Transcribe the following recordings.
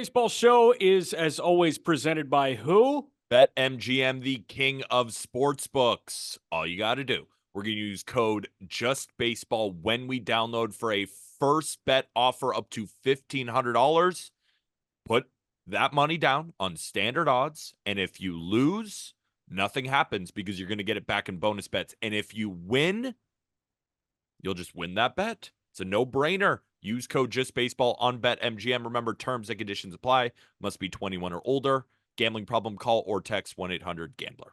Baseball Show is, as always, presented by who? BetMGM, the king of sportsbooks. All you got to do, we're going to use code JustBaseball when we download for a first bet offer up to $1,500. Put that money down on standard odds, and if you lose, nothing happens because you're going to get it back in bonus bets. And if you win, you'll just win that bet. It's a no-brainer. Use code JustBaseball on BetMGM. Remember, terms and conditions apply. Must be 21 or older. Gambling problem, call or text 1-800-GAMBLER.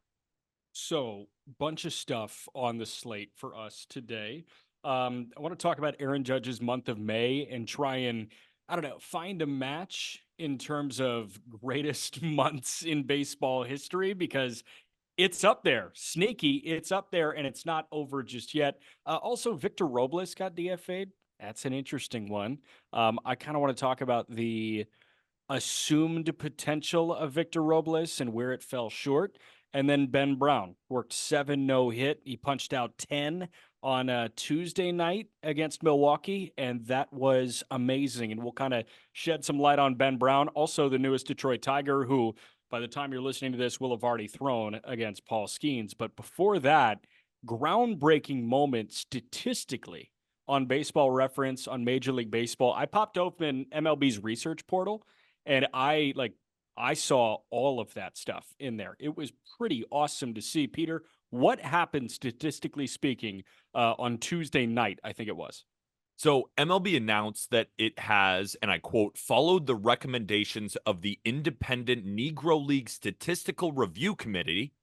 So, bunch of stuff on the slate for us today. I want to talk about Aaron Judge's month of May and try and, I don't know, find a match in terms of greatest months in baseball history because it's up there. Sneaky, it's up there, and it's not over just yet. Also, Victor Robles got DFA'd. That's an interesting one. I kind of want to talk about the assumed potential of Victor Robles and where it fell short. And then Ben Brown worked 7 no-hit. He punched out 10 on a Tuesday night against Milwaukee, and that was amazing. And we'll kind of shed some light on Ben Brown, also the newest Detroit Tiger, who by the time you're listening to this will have already thrown against Paul Skeens. But before that, groundbreaking moment statistically on Baseball Reference, on Major League Baseball. I popped open MLB's research portal, and I saw all of that stuff in there. It was pretty awesome to see. Peter, what happened statistically speaking on Tuesday night, I think it was? So MLB announced that it has, and I quote, followed the recommendations of the independent Negro League Statistical Review Committee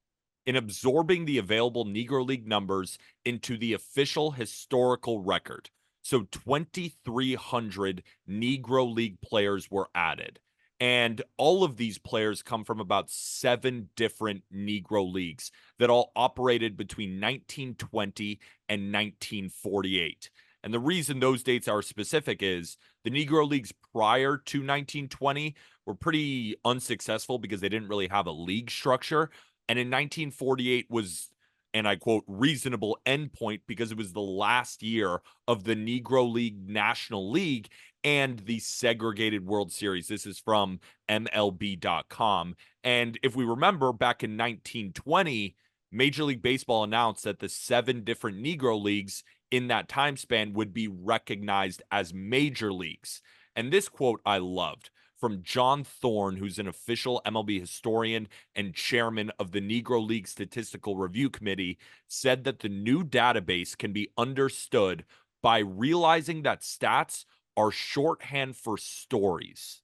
in absorbing the available Negro League numbers into the official historical record. So 2,300 Negro League players were added. And all of these players come from about 7 different Negro Leagues that all operated between 1920 and 1948. And the reason those dates are specific is the Negro Leagues prior to 1920 were pretty unsuccessful because they didn't really have a league structure. And in 1948 was, and I quote, reasonable endpoint because it was the last year of the Negro League National League and the segregated World Series. This is from MLB.com. And if we remember, back in 1920, Major League Baseball announced that the 7 different Negro Leagues in that time span would be recognized as major leagues. And this quote I loved from John Thorne, who's an official MLB historian and chairman of the Negro League Statistical Review Committee, said that the new database can be understood by realizing that stats are shorthand for stories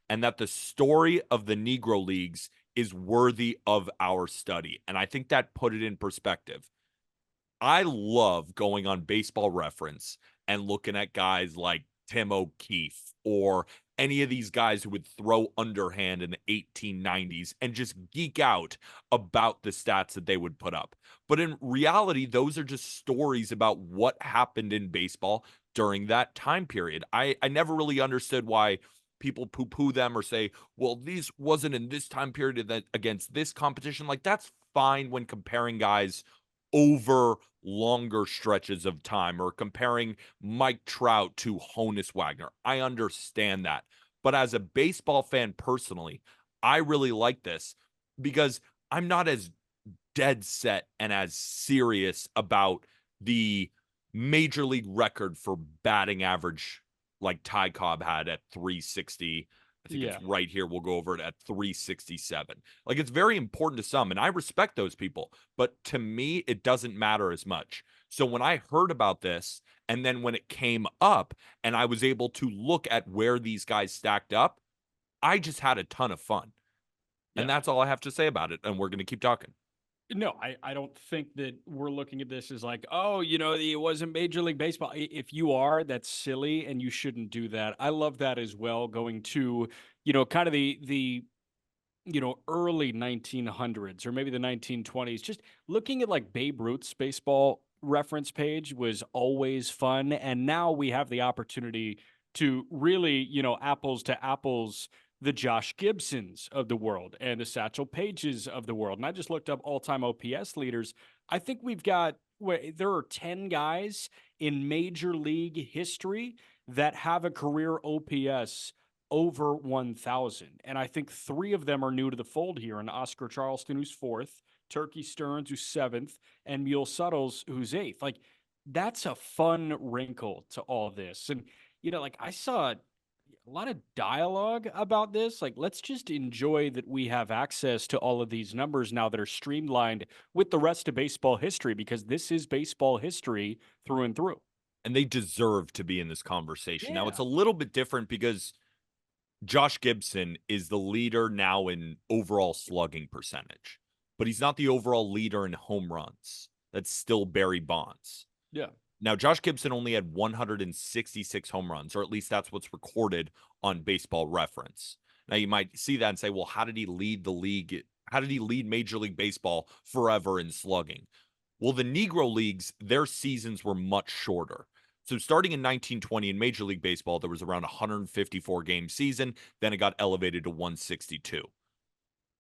and that the story of the Negro Leagues is worthy of our study. And I think that put it in perspective. I love going on Baseball Reference and looking at guys like Tim O'Keefe or any of these guys who would throw underhand in the 1890s and just geek out about the stats that they would put up. But in reality, those are just stories about what happened in baseball during that time period. I never really understood why people poo-poo them or say, well, these wasn't in this time period that against this competition. Like, that's fine when comparing guys over longer stretches of time or comparing Mike Trout to Honus Wagner. I understand that. But as a baseball fan personally, I really like this because I'm not as dead set and as serious about the major league record for batting average like Ty Cobb had at 360. I think Yeah. it's right here. We'll go over it at 367. Like, it's very important to some, and I respect those people. But to me, it doesn't matter as much. So when I heard about this, and then when it came up, and I was able to look at where these guys stacked up, I just had a ton of fun. And Yeah. that's all I have to say about it. And we're going to keep talking. No, I don't think that we're looking at this as like, oh, it wasn't Major League Baseball. If you are, that's silly and you shouldn't do that. I love that as well, going to, kind of the early 1900s or maybe the 1920s. Just looking at like Babe Ruth's baseball reference page was always fun. And now we have the opportunity to really, apples to apples, the Josh Gibsons of the world and the Satchel Pages of the world. And I just looked up all-time OPS leaders. I think there are 10 guys in Major League history that have a career OPS over 1,000. And I think 3 of them are new to the fold here, and Oscar Charleston, who's 4th, Turkey Stearns, who's 7th, and Mule Suttles, who's 8th. Like, that's a fun wrinkle to all this. And, like, I saw a lot of dialogue about this. Like, let's just enjoy that we have access to all of these numbers now that are streamlined with the rest of baseball history, because this is baseball history through and through. And they deserve to be in this conversation. Now, it's Yeah. a little bit different because Josh Gibson is the leader now in overall slugging percentage, but he's not the overall leader in home runs. That's still Barry Bonds. Yeah. Now, Josh Gibson only had 166 home runs, or at least that's what's recorded on Baseball Reference. Now, you might see that and say, well, how did he lead the league? How did he lead Major League Baseball forever in slugging? Well, the Negro Leagues, their seasons were much shorter. So starting in 1920 in Major League Baseball, there was around 154 game season. Then it got elevated to 162.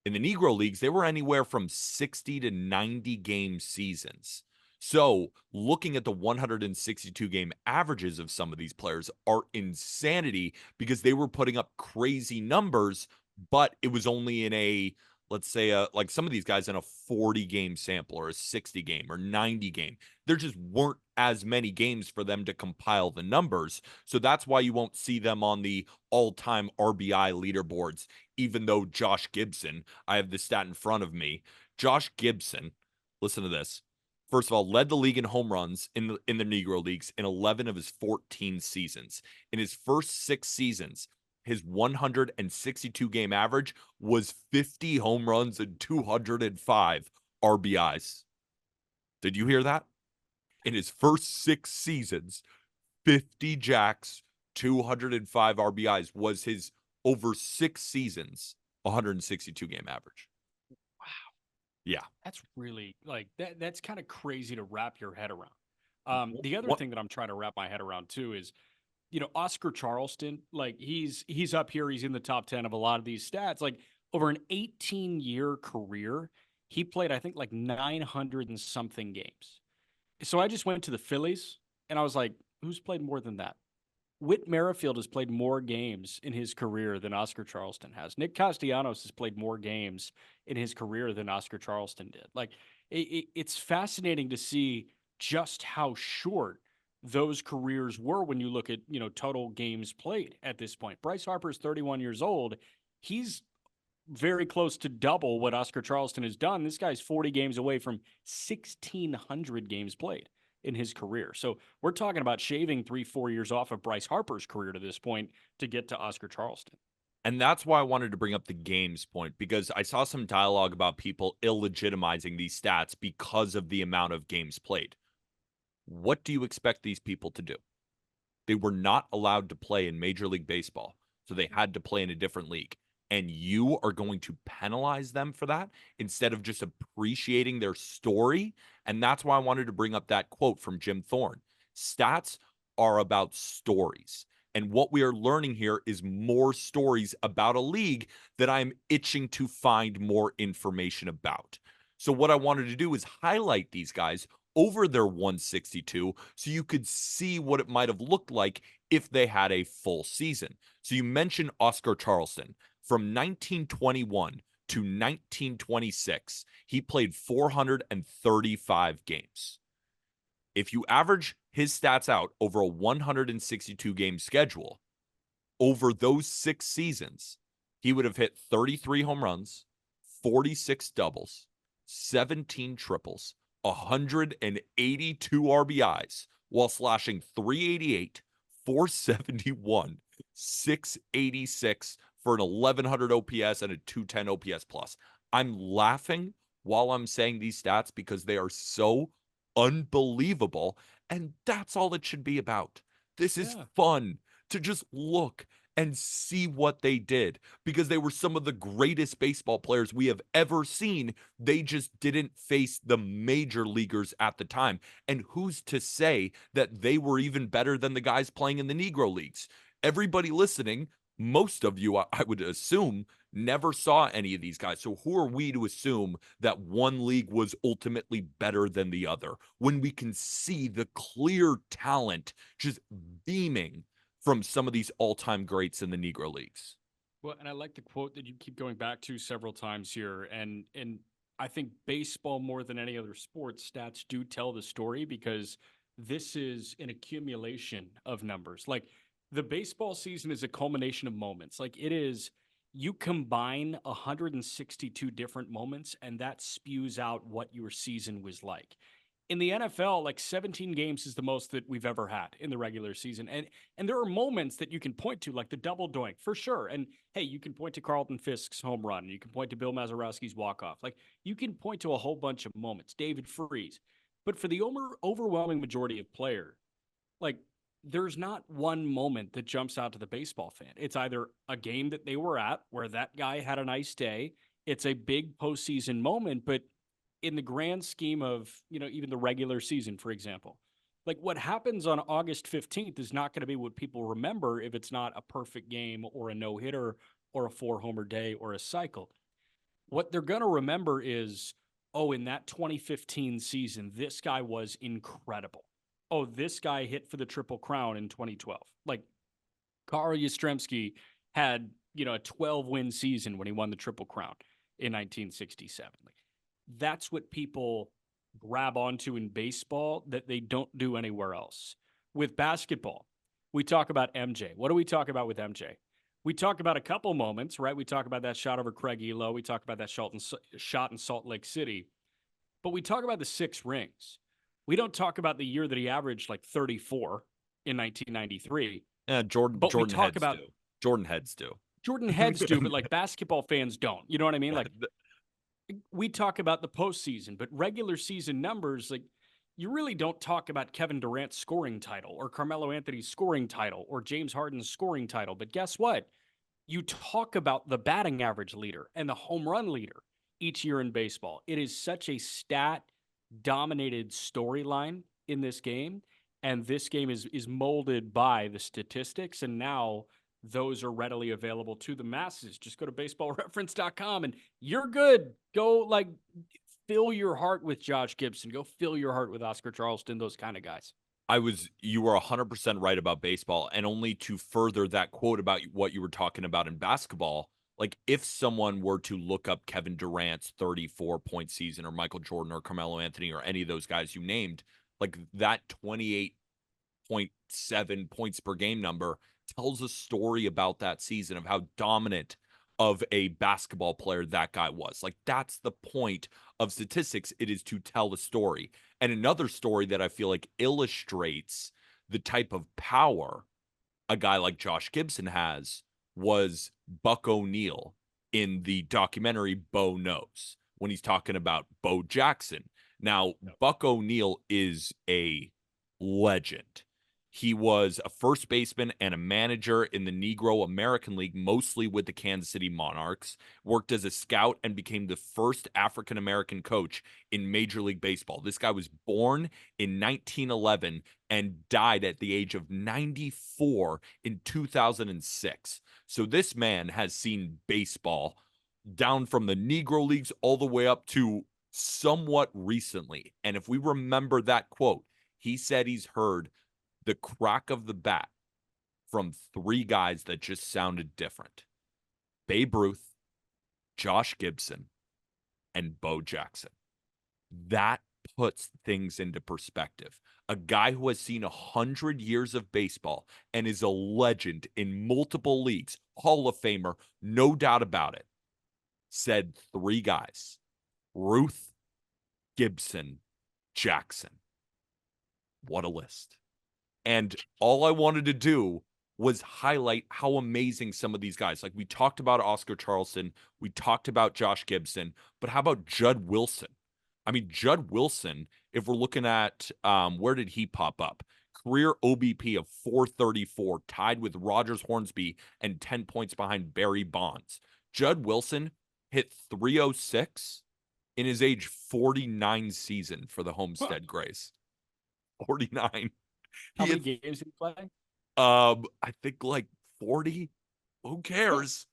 In the Negro Leagues, they were anywhere from 60 to 90 game seasons. So looking at the 162 game averages of some of these players are insanity because they were putting up crazy numbers, but it was only in a, let's say, like some of these guys in a 40 game sample or a 60 game or 90 game. There just weren't as many games for them to compile the numbers. So that's why you won't see them on the all-time RBI leaderboards, even though Josh Gibson, I have the stat in front of me. Josh Gibson, listen to this. First of all, led the league in home runs in the Negro Leagues in 11 of his 14 seasons. In his first 6 seasons, his 162 game average was 50 home runs and 205 RBIs. Did you hear that? In his first 6 seasons, 50 jacks, 205 RBIs was his over 6 seasons 162 game average. Wow. Yeah. That's really like that's kind of crazy to wrap your head around. The other What? thing that I'm trying to wrap my head around too is, Oscar Charleston, like he's up here, he's in the top 10 of a lot of these stats. Like over an 18-year career, he played, I think, like 900 and something games. So I just went to the Phillies and I was like, who's played more than that? Whit Merrifield has played more games in his career than Oscar Charleston has. Nick Castellanos has played more games in his career than Oscar Charleston did. Like, it's fascinating to see just how short those careers were when you look at, total games played at this point. Bryce Harper's 31 years old. He's very close to double what Oscar Charleston has done. This guy's 40 games away from 1,600 games played in his career. So we're talking about shaving 3-4 years off of Bryce Harper's career to this point to get to Oscar Charleston. And that's why I wanted to bring up the games point, because I saw some dialogue about people illegitimizing these stats because of the amount of games played. What do you expect these people to do? They were not allowed to play in Major League Baseball, so they had to play in a different league. And you are going to penalize them for that instead of just appreciating their story. And that's why I wanted to bring up that quote from Jim Thorne. Stats are about stories. And what we are learning here is more stories about a league that I'm itching to find more information about. So what I wanted to do is highlight these guys over their 162 so you could see what it might have looked like if they had a full season. So you mentioned Oscar Charleston. From 1921 to 1926, he played 435 games. If you average his stats out over a 162 game schedule, over those 6 seasons, he would have hit 33 home runs, 46 doubles, 17 triples, 182 RBIs, while slashing 388, 471, 686 for an 1100 OPS and a 210 OPS plus. I'm laughing while I'm saying these stats because they are so unbelievable, and that's all it should be about. This is Yeah. fun to just look and see what they did because they were some of the greatest baseball players we have ever seen. They just didn't face the major leaguers at the time. And who's to say that they were even better than the guys playing in the Negro Leagues? Everybody listening, most of you, I would assume, never saw any of these guys. So who are we to assume that one league was ultimately better than the other when we can see the clear talent just beaming from some of these all-time greats in the Negro Leagues. Well, and I like the quote that you keep going back to several times here, and I think baseball more than any other sport, stats do tell the story because this is an accumulation of numbers. Like the baseball season is a culmination of moments. Like it is, you combine 162 different moments, and that spews out what your season was like. In the NFL, like 17 games is the most that we've ever had in the regular season. And there are moments that you can point to, like the double doink, for sure. And hey, you can point to Carlton Fisk's home run. You can point to Bill Mazeroski's walk-off. Like you can point to a whole bunch of moments, David Freese. But for the overwhelming majority of player, like there's not one moment that jumps out to the baseball fan. It's either a game that they were at where that guy had a nice day. It's a big postseason moment, but in the grand scheme of, even the regular season, for example, like what happens on August 15th is not going to be what people remember if it's not a perfect game or a no hitter or a 4-homer day or a cycle. What they're going to remember is, oh, in that 2015 season, this guy was incredible. Oh, this guy hit for the Triple Crown in 2012. Like Carl Yastrzemski had, a 12-win season when he won the Triple Crown in 1967. Like, that's what people grab onto in baseball that they don't do anywhere else. With basketball, we talk about MJ. What do we talk about with MJ? We talk about a couple moments, right? We talk about that shot over Craig Elo. We talk about that shot in Salt Lake City. But we talk about the 6 rings. We don't talk about the year that he averaged like 34 in 1993. But we Jordan talk heads about do. Jordan heads do. Jordan heads do, but like basketball fans don't. You know what I mean? Like we talk about the postseason, but regular season numbers, like you really don't talk about Kevin Durant's scoring title or Carmelo Anthony's scoring title or James Harden's scoring title. But guess what? You talk about the batting average leader and the home run leader each year in baseball. It is such a stat dominated storyline in this game. And this game is molded by the statistics. And now those are readily available to the masses. Just go to baseballreference.com and you're good. Go like fill your heart with Josh Gibson. Go fill your heart with Oscar Charleston, those kind of guys. You were 100% right about baseball. And only to further that quote about what you were talking about in basketball, like if someone were to look up Kevin Durant's 34-point season or Michael Jordan or Carmelo Anthony or any of those guys you named, like that 28.7 points per game number tells a story about that season of how dominant of a basketball player that guy was. Like that's the point of statistics. It is to tell a story. And another story that I feel like illustrates the type of power a guy like Josh Gibson has was Buck O'Neil in the documentary Bo Knows when he's talking about Bo Jackson. Now, Buck O'Neil is a legend. He was a first baseman and a manager in the Negro American League, mostly with the Kansas City Monarchs, worked as a scout and became the first African-American coach in Major League Baseball. This guy was born in 1911 and died at the age of 94 in 2006. So this man has seen baseball down from the Negro Leagues all the way up to somewhat recently. And if we remember that quote, he said he's heard the crack of the bat from 3 guys that just sounded different: Babe Ruth, Josh Gibson, and Bo Jackson. That puts things into perspective. A guy who has seen 100 years of baseball and is a legend in multiple leagues, Hall of Famer, no doubt about it, said 3 guys: Ruth, Gibson, Jackson. What a list. And all I wanted to do was highlight how amazing some of these guys, like we talked about Oscar Charleston, we talked about Josh Gibson, but how about Judd Wilson? I mean, Judd Wilson, if we're looking at where did he pop up? Career OBP of 434, tied with Rogers Hornsby and 10 points behind Barry Bonds. Judd Wilson hit 306 in his age 49 season for the Homestead Grays. 49. How many games did he play? I think like 40. Who cares?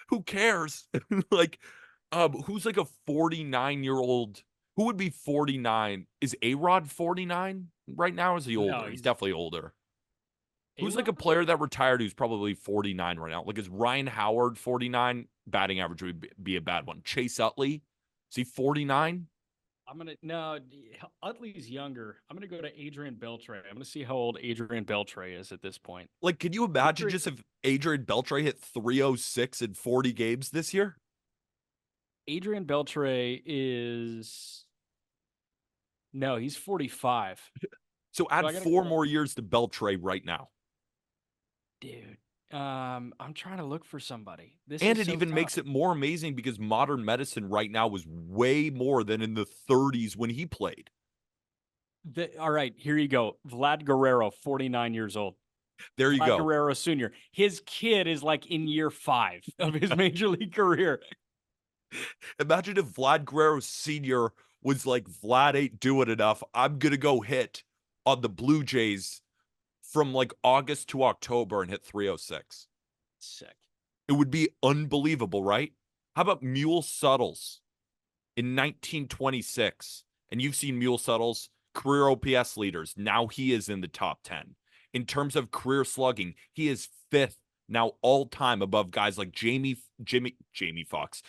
Who cares? Like, who's like a 49-year-old? Who would be 49? Is A-Rod 49 right now? Or is he older? No, He's definitely older. Who's like a A-Rod? player that retired who's probably 49 right now? Like, is Ryan Howard 49? Batting average would be a bad one. Chase Utley, is he 49? No, Utley's younger. I'm gonna go to Adrian Beltre. I'm gonna see how old Adrian Beltre is at this point. Like, could you imagine Adrian, just if Adrian Beltre hit 306 in 40 games this year? Adrian Beltre is no, he's 45. So So add I gotta 4 more years to Beltre right now. dude. I'm trying to look for somebody. This And is it so even tough. makes it more amazing because modern medicine right now is way more than in the 30s when he played. All right, here you go. Vlad Guerrero, 49 years old. There you Vlad go. Guerrero Sr. His kid is like in year 5 of his major league career. Imagine if Vlad Guerrero Sr. was like, Vlad ain't doing enough. I'm going to go hit on the Blue Jays from like August to October and hit 306. Sick. It would be unbelievable, right? How about Mule Suttles in 1926? And you've seen Mule Suttles, career OPS leaders. Now he is in the top 10. In terms of career slugging, he is fifth now all time above guys like Jimmy Fox,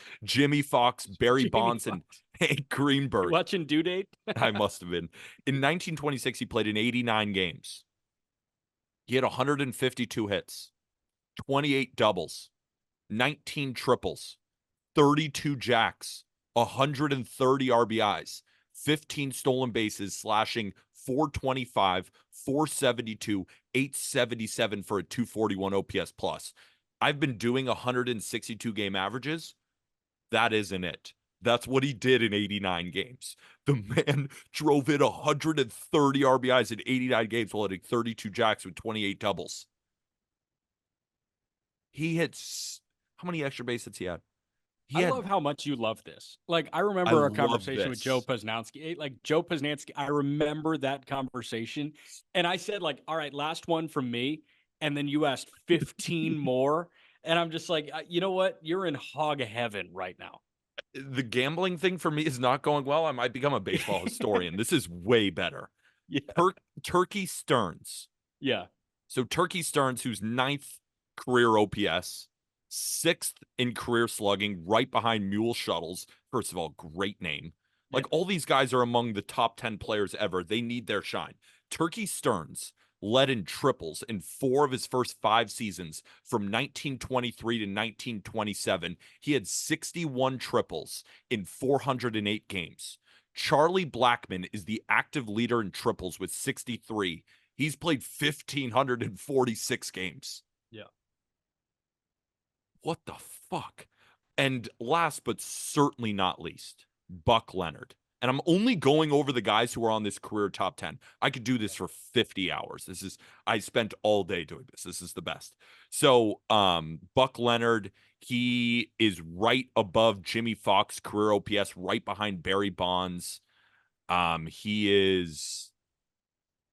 Barry Jamie Bonds, and Foxx. Hank You Greenberg. watching Due Date? I must have been. In 1926, he played in 89 games. He had 152 hits, 28 doubles, 19 triples, 32 jacks, 130 RBIs, 15 stolen bases, slashing 425, 472, 877 for a 241 OPS plus. I've been doing 162 game averages. That isn't it. That's what he did in 89 games. The man drove in 130 RBIs in 89 games while hitting 32 jacks with 28 doubles. He hits how many extra base hits he had? He I had love how much you love this. Like, I I remember our love conversation with Joe this. Posnanski. Like, Joe Posnanski, I remember that conversation. And I said, like, all right, last one from me. And then you asked 15 more. And I'm just like, you know what? You're in hog heaven right now. The gambling thing for me is not going well. I might become a baseball historian. This is way better. Yeah. Turkey Stearns. Yeah. So Turkey Stearns, who's ninth career OPS, sixth in career slugging, right behind Mule Shuttles. First of all, great name. Yeah. Like all these guys are among the top 10 players ever. They need their shine. Turkey Stearns led in triples in 4 of his first 5 seasons from 1923 to 1927. He had 61 triples in 408 games. Charlie Blackmon is the active leader in triples with 63. He's played 1,546 games. Yeah. What the fuck? And last but certainly not least, Buck Leonard. And I'm only going over the guys who are on this career top 10. I could do this for 50 hours. I spent all day doing this. This is the best. So, Buck Leonard, he is right above Jimmy Fox career OPS, right behind Barry Bonds. He is,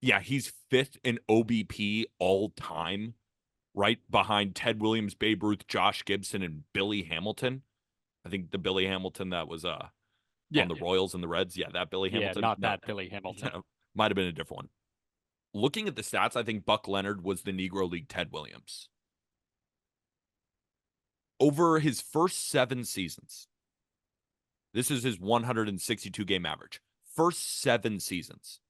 yeah, he's fifth in OBP all time, right behind Ted Williams, Babe Ruth, Josh Gibson, and Billy Hamilton. I think the Billy Hamilton that was Yeah. on the Royals and the Reds. Yeah, that Billy Yeah. Hamilton. Not No, that Billy Hamilton. yeah, might have been a different one. Looking at the stats, I think Buck Leonard was the Negro League Ted Williams. Over his first 7 seasons, this is his 162 game average. First 7 seasons,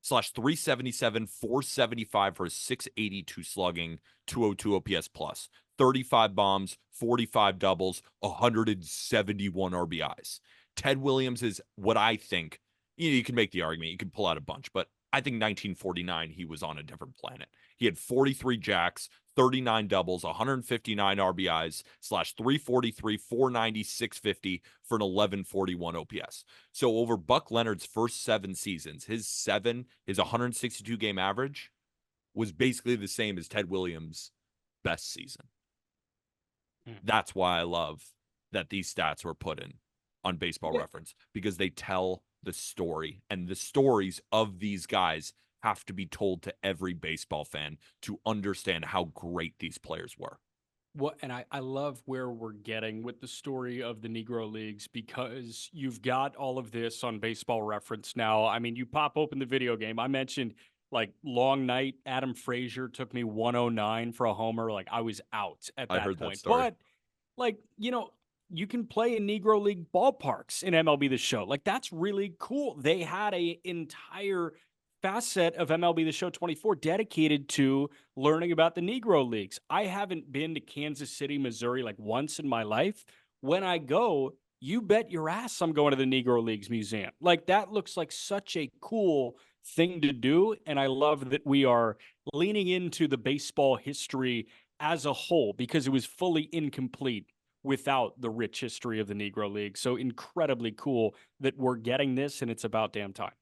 slash 377, 475 for a 682 slugging, 202 OPS plus, 35 bombs, 45 doubles, 171 RBIs. Ted Williams is what I think, you can make the argument, you can pull out a bunch, but I think 1949, he was on a different planet. He had 43 jacks, 39 doubles, 159 RBIs, slash 343, 490, 650 for an 1141 OPS. So over Buck Leonard's first 7 seasons, his 162 game average was basically the same as Ted Williams' best season. That's why I love that these stats were put in on Baseball Reference, because they tell the story, and the stories of these guys have to be told to every baseball fan to understand how great these players were. And I love where we're getting with the story of the Negro Leagues, because you've got all of this on Baseball Reference now. I mean, you pop open the video game. I mentioned Like long night, Adam Frazier took me 109 for a homer. Like I was out at I that heard that point. story. But like, you can play in Negro League ballparks in MLB The Show. Like that's really cool. They had a entire facet of MLB The Show 24 dedicated to learning about the Negro Leagues. I haven't been to Kansas City, Missouri like once in my life. When I go, you bet your ass I'm going to the Negro Leagues Museum. Like that looks like such a cool thing to do. And I love that we are leaning into the baseball history as a whole because it was fully incomplete without the rich history of the Negro League. So incredibly cool that we're getting this and it's about damn time.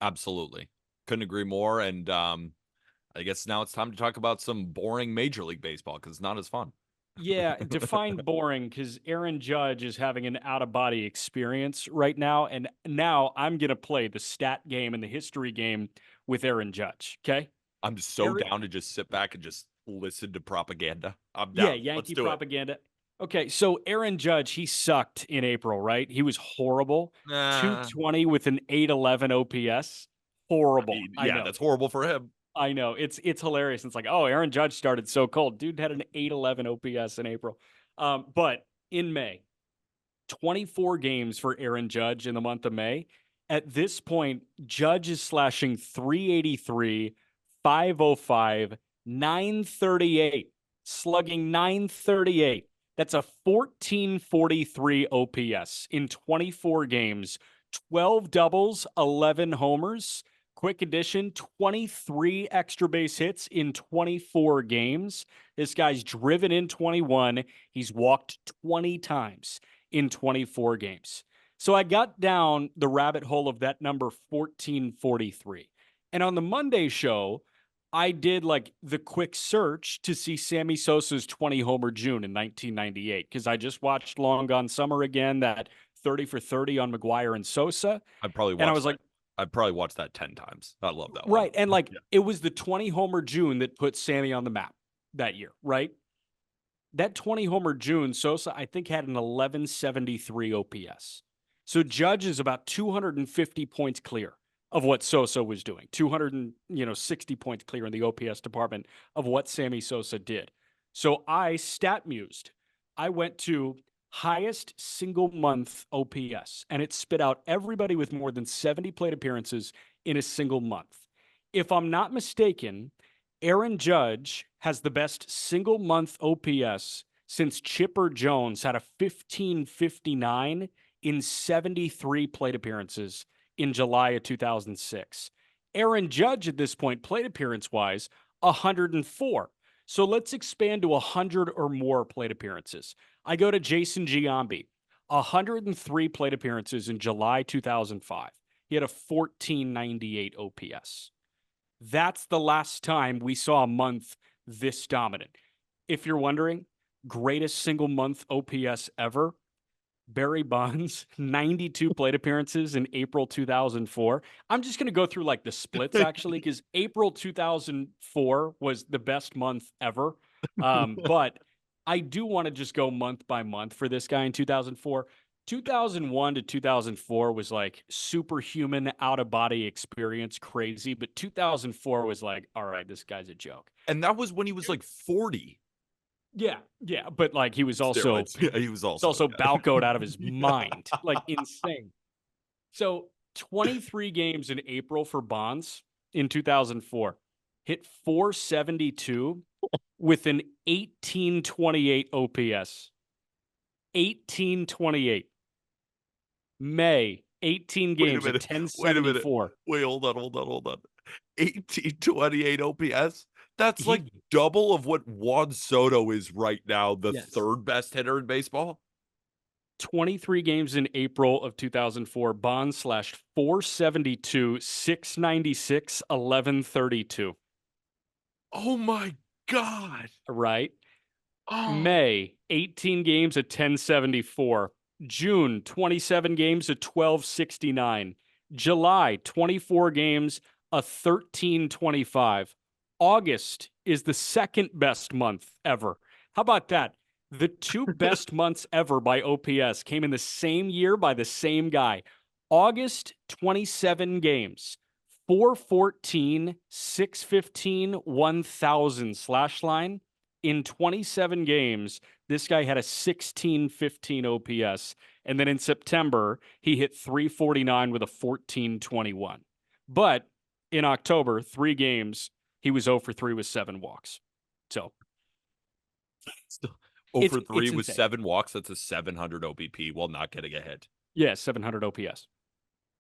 Absolutely. Couldn't agree more. And I guess now it's time to talk about some boring Major League Baseball because it's not as fun. Yeah, define boring because Aaron Judge is having an out of body experience right now. And now I'm going to play the stat game and the history game with Aaron Judge. Okay. I'm so Aaron, down to just sit back and just listen to propaganda. I'm yeah, down. Let's Yankee do it. propaganda. Okay. So Aaron Judge, he sucked in April, right? He was horrible. Nah. 220 with an 811 OPS. I Horrible. mean, I yeah, know. that's horrible for him. I know it's hilarious. It's like, oh, Aaron Judge started so cold. Dude had an 811 OPS in April. But in May, 24 games for Aaron Judge in the month of May. At this point, Judge is slashing 383, 505, 938, slugging 938. That's a 1443 OPS in 24 games, 12 doubles, 11 homers. Quick addition 23 extra base hits in 24 games. This guy's driven in 21. He's walked 20 times in 24 games. So I got down the rabbit hole of that number 1443. And on the Monday show, I did like the quick search to see Sammy Sosa's 20 homer June in 1998 because I just watched Long Gone Summer again, that 30 for 30 on McGuire and Sosa. I've probably And I watched was that. like, I've probably watched that 10 times. I love that one. right. And like Yeah. it was the 20 homer June that put Sammy on the map that year, right? That 20 homer June, Sosa, I think, had an 1173 OPS. So Judge is about 250 points clear of what Sosa was doing, 260 points clear in the OPS department of what Sammy Sosa did. So I stat mused. I went to highest single month OPS, and it spit out everybody with more than 70 plate appearances in a single month. If I'm not mistaken, Aaron Judge has the best single month OPS since Chipper Jones had a 1559 in 73 plate appearances in July of 2006. Aaron Judge at this point, plate appearance wise, 104. So let's expand to 100 or more plate appearances. I go to Jason Giambi, 103 plate appearances in July 2005. He had a 1498 OPS. That's the last time we saw a month this dominant. If you're wondering, greatest single month OPS ever, Barry Bonds, 92 plate appearances in April 2004. I'm just going to go through like the splits actually, because April 2004 was the best month ever. But I do want to just go month by month for this guy in 2004. 2001 to 2004 was like superhuman out of body experience, crazy. But 2004 was like, all right, this guy's a joke. And that was when he was like 40. Yeah, yeah, but like he was also Steroids. Yeah, he was he's also. also Yeah. Balcoed out of his Yeah. mind, like insane. So 23 games in April for Bonds in 2004, hit 472 with an 1828 OPS. 1828. May 18 Wait a games at minute. Wait a minute. 1074. Wait, hold on. 1828 OPS. That's like He double of what Juan Soto is right now, the Yes. third best hitter in baseball. 23 games in April of 2004. Bonds slashed 472, 696, 1132. Oh my God. Right? Oh, May, 18 games at 1074. June, 27 games at 1269. July, 24 games at 1325. August is the second best month ever. How about that? The two best months ever by OPS came in the same year by the same guy. August, 27 games, 414, 615, 1000 slash line. In 27 games, this guy had a 1615 OPS. And then in September, he hit 349 with a 1421. But in October, 3 games, he was 0 for 3 with 7 walks. So Still, it's over 3 it's with insane. 7 walks. That's a 700 OBP while not getting a hit. Yeah, 700 OPS.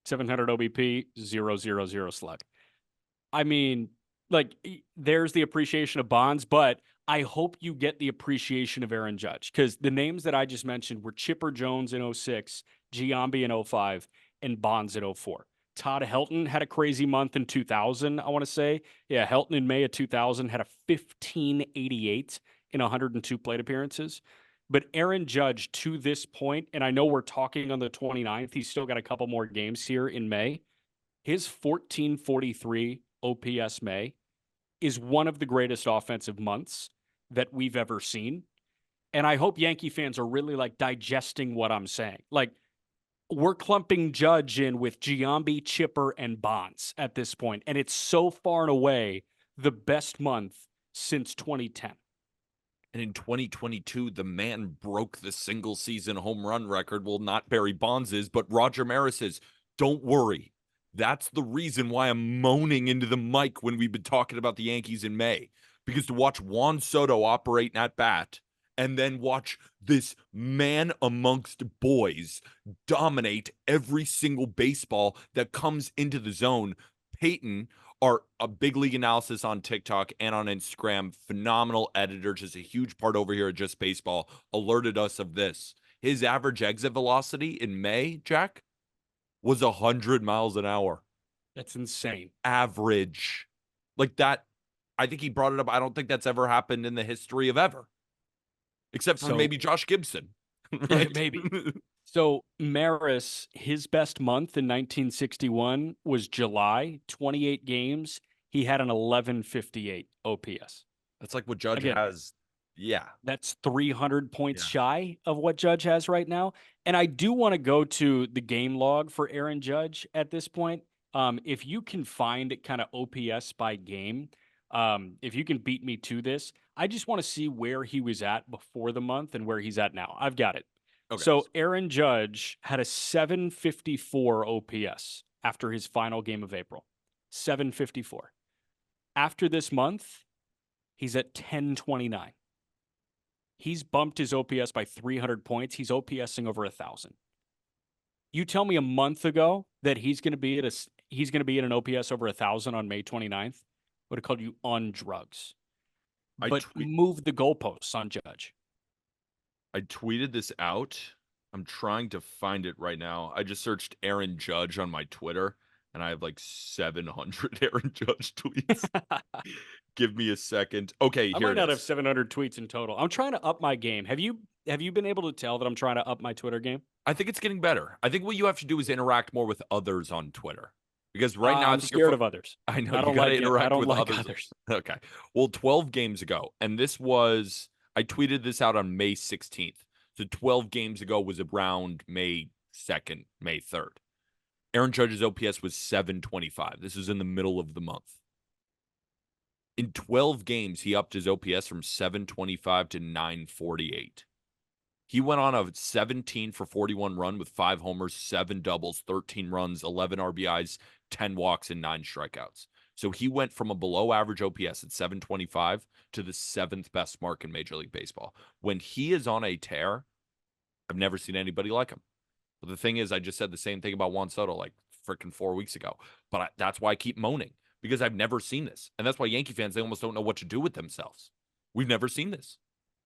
700 OBP, 000 slug. I mean, like, there's the appreciation of Bonds, but I hope you get the appreciation of Aaron Judge, because the names that I just mentioned were Chipper Jones in 06, Giambi in 05, and Bonds in 04. Todd Helton had a crazy month in 2000, I want to say. Yeah, Helton in May of 2000 had a 1588 in 102 plate appearances. But Aaron Judge, to this point, and I know we're talking on the 29th, he's still got a couple more games here in May. His 1443 OPS May is one of the greatest offensive months that we've ever seen. And I hope Yankee fans are really like digesting what I'm saying. Like, we're clumping Judge in with Giambi, Chipper, and Bonds at this point, and it's so far and away the best month since 2010. And in 2022, the man broke the single season home run record. Well, not Barry Bonds's, but Roger Maris's. Don't worry. That's the reason why I'm moaning into the mic when we've been talking about the Yankees in May. Because to watch Juan Soto operate at bat and then watch this man amongst boys dominate every single baseball that comes into the zone. Peyton, a big league analysis on TikTok and on Instagram, phenomenal editor, just a huge part over here at Just Baseball, alerted us of this. His average exit velocity in May, Jack, was 100 miles an hour. That's insane. Average. Like that, I think he brought it up. I don't think that's ever happened in the history of ever, except for maybe Josh Gibson. Right? Maybe. So Maris, his best month in 1961 was July, 28 games. He had an 1158 OPS. That's like what Judge Again, has. Yeah. that's 300 points Yeah. shy of what Judge has right now. And I do want to go to the game log for Aaron Judge at this point. If you can find kind of OPS by game, if you can beat me to this, I just want to see where he was at before the month and where he's at now. I've got it. Okay. So Aaron Judge had a 754 OPS after his final game of April. 754. After this month, he's at 1029. He's bumped his OPS by 300 points. He's OPSing over 1,000. You tell me a month ago that he's going to be at an OPS over 1,000 on May 29th, would have called you on drugs. But move the goalposts on Judge. I tweeted this out. I'm trying to find it right now. I just searched Aaron Judge on my Twitter, and I have like 700 Aaron Judge tweets. Give me a second. Okay, I here might not it have is. 700 tweets in total. I'm trying to up my game. Have you been able to tell that I'm trying to up my Twitter game? I think it's getting better. I think what you have to do is interact more with others on Twitter. Because right now, I'm scared of others. I know I you don't got to like it. I interact don't with like others. Okay. Well, 12 games ago, and this was, I tweeted this out on May 16th. So 12 games ago was around May 2nd, May 3rd. Aaron Judge's OPS was 725. This is in the middle of the month. In 12 games, he upped his OPS from 725 to 948. He went on a 17 for 41 run with 5 homers, 7 doubles, 13 runs, 11 RBIs, 10 walks, and 9 strikeouts. So he went from a below average OPS at 725 to the 7th best mark in Major League Baseball. When he is on a tear, I've never seen anybody like him. But the thing is, I just said the same thing about Juan Soto like freaking 4 weeks ago. But that's why I keep moaning, because I've never seen this. And that's why Yankee fans, they almost don't know what to do with themselves. We've never seen this.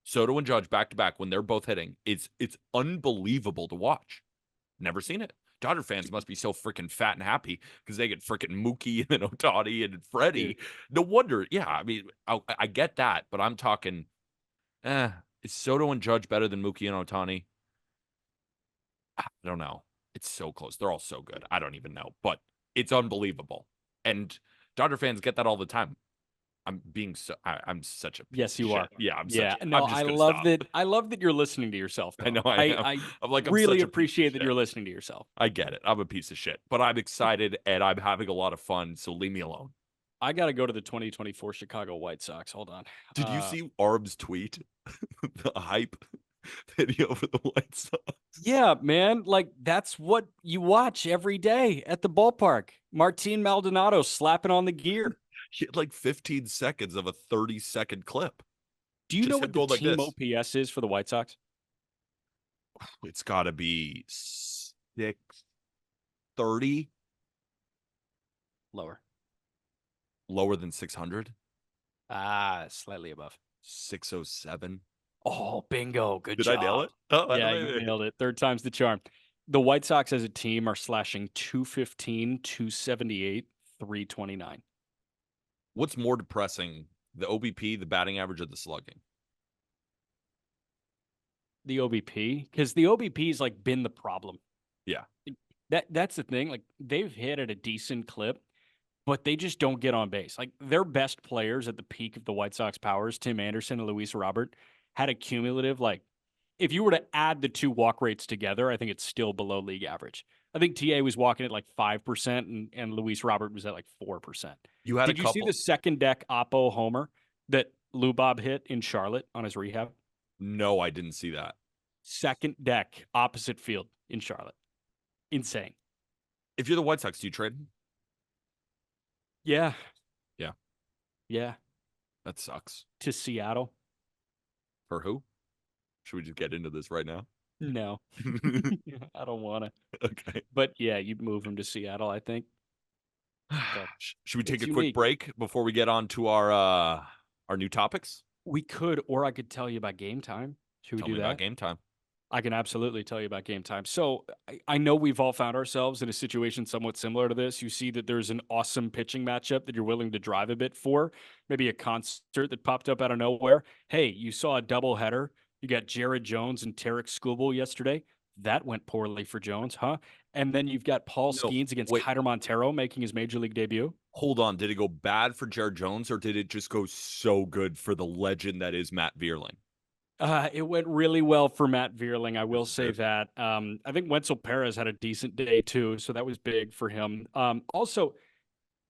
Soto and Judge back to back when they're both hitting, it's unbelievable to watch. Never seen it. Dodger fans must be so freaking fat and happy because they get freaking Mookie and then Ohtani and Freddie. No wonder. Yeah, I mean, I get that, but I'm talking, is Soto and Judge better than Mookie and Ohtani? I don't know. It's so close. They're all so good. I don't even know, but it's unbelievable. And Dodger fans get that all the time. I'm such a piece Yes, of you shit. are. Yeah, Yeah. No, I'm I just gonna love stop. that. I love that you're listening to yourself, I know though. I am. I I'm really such a piece of appreciate that shit. you're listening to yourself. I get it. I'm a piece of shit, but I'm excited and I'm having a lot of fun. So leave me alone. I got to go to the 2024 Chicago White Sox. Hold on. Did you see Arb's tweet? The hype video for the White Sox. Yeah, man. Like, that's what you watch every day at the ballpark. Martin Maldonado slapping on the gear. He had like 15 seconds of a 30-second clip. Do you know Just what him the going like team this. OPS is for the White Sox? It's got to be 630, Lower. lower than 600, Slightly above. 607. Oh, bingo. Good Did I nail job. it? Oh, Yeah, you maybe. nailed it. Third time's the charm. The White Sox as a team are slashing 215, 278, 329. What's more depressing, the OBP, the batting average, or the slugging? The OBP, because the OBP's like been the problem. Yeah. That's the thing. Like, they've hit at a decent clip, but they just don't get on base. Like, their best players at the peak of the White Sox powers, Tim Anderson and Luis Robert, had a cumulative, like, if you were to add the two walk rates together, I think it's still below league average. I think TA was walking at like 5% and Luis Robert was at like 4%. You had a Did you see the couple. second deck Oppo homer that Lou Bob hit in Charlotte on his rehab? No, I didn't see that. Second deck opposite field in Charlotte. Insane. If you're the White Sox, do you trade him? Yeah. Yeah. Yeah. That sucks. To Seattle. For who? Should we just get into this right now? No. I don't want to. Okay. But yeah, you'd move him to Seattle, I think. But Should we take it's a quick unique. break before we get on to our new topics? We could, or I could tell you about game time. Should we Tell do me about that? game time. I can absolutely tell you about game time. So I know we've all found ourselves in a situation somewhat similar to this. You see that there's an awesome pitching matchup that you're willing to drive a bit for, maybe a concert that popped up out of nowhere. Hey, you saw a doubleheader. You got Jared Jones and Tarik Skubal yesterday. That went poorly for Jones, huh? And then you've got Paul No, Skeens against wait, Keider Montero making his major league debut. hold on. Did it go bad for Jared Jones or did it just go so good for the legend that is Matt Vierling? It went really well for Matt Vierling. I will Yes, it say did. that. I think Wenzel Perez had a decent day too, so that was big for him. Also,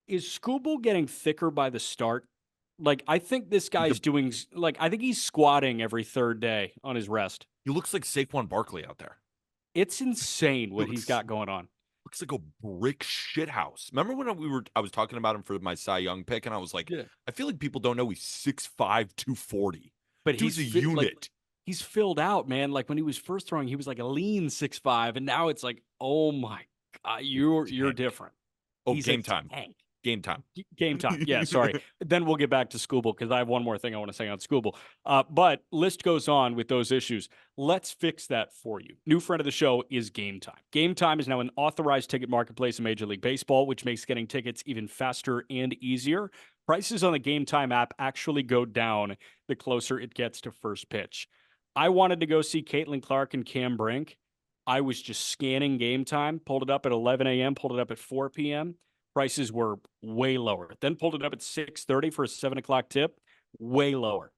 is Skubal getting thicker by the start? Like, I think this guy's doing like I think he's squatting every third day on his rest. He looks like Saquon Barkley out there. It's insane what he's Looks got going on. looks like a brick shit house. Remember when I was talking about him for my Cy Young pick, and I was like, Yeah. I feel like people don't know he's 6'5", 240. But Dude's a like unit. he's filled out, man. Like when he was first throwing, he was like a lean 6'5", and now it's like, oh my god, you're Tank. different. Oh, He's game a time. tank. Game time. Game time. Yeah, sorry. Then we'll get back to Skubal because I have one more thing I want to say on Skubal. But list goes on with those issues. Let's fix that for you. New friend of the show is Game Time. Game Time is now an authorized ticket marketplace in Major League Baseball, which makes getting tickets even faster and easier. Prices on the Game Time app actually go down the closer it gets to first pitch. I wanted to go see Caitlin Clark and Cam Brink. I was just scanning Game Time, pulled it up at 11 a.m., pulled it up at 4 p.m. Prices were way lower. Then pulled it up at 6:30 for a 7 o'clock tip, way lower.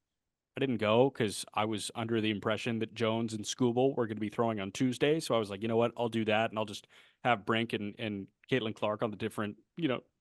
I didn't go because I was under the impression that Jones and Skubal were going to be throwing on Tuesday. So I was like, you know what? I'll do that. And I'll just have Brink and Caitlin Clark on the different,